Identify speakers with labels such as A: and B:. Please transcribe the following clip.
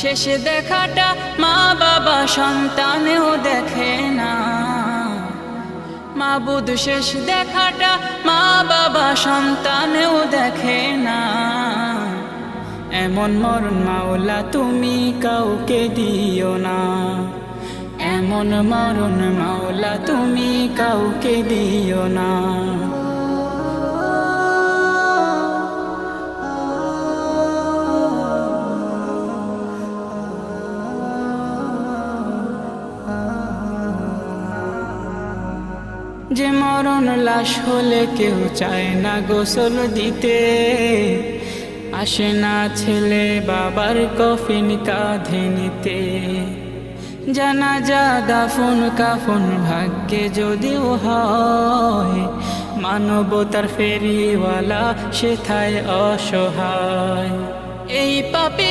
A: শেষ দেখাটা মা বাবা সন্তানেও দেখে না, মাবুদ শেষ দেখাটা মা বাবা সন্তানেও দেখে না। এমন মরণ মাওলা তুমি কাউকে দিও না, এমন মরণ মাওলা তুমি কাউকে দিও না। যে মরণ লাশ হলে কেউ চায় না গোসল দিতে, আসে না ছেলে বাবার কফিন কাঁধে নিতে। জানাজা দাফন কাফন ভাগ্যে যদিও হয়, মানবতার ফেরিওয়ালা সেথায় অসহায়। এই পাপী